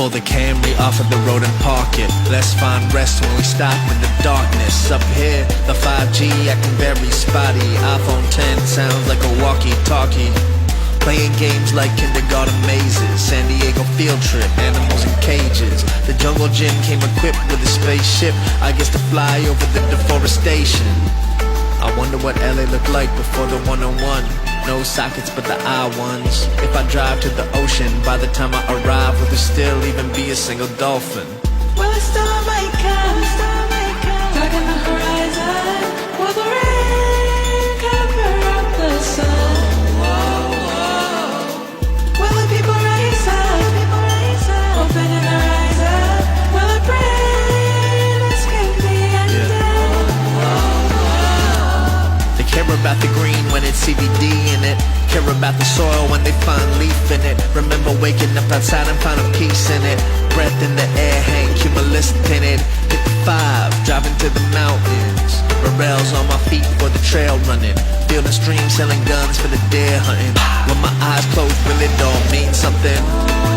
Pull the Camry off of the road and park it. Let's find rest when we stop in the darkness. Up here, the 5G acting very spotty. iPhone 10 sounds like a walkie-talkie. Playing games like kindergarten mazes. San Diego field trip, animals in cages. The jungle gym came equipped with a spaceship, I guess to fly over the deforestation. I wonder what LA looked like before the 101. No sockets but the I ones. If I drive to the ocean, by the time I arrive, will there still even be a single dolphin? Well, a star might come, dark on the horizon. Will the rain cover up the sun? Will the people rise up, opening their eyes up? Will it bring escape the ending? They care about the green when it's CBD in it. Care about the soil when they find leaf in it. Remember waking up outside and finding peace in it. Breath in the air, hang cumulus tinted. Hit the 5, driving to the mountains. Morels on my feet for the trail running. Field and stream selling guns for the deer hunting. When my eyes closed, will it all mean something?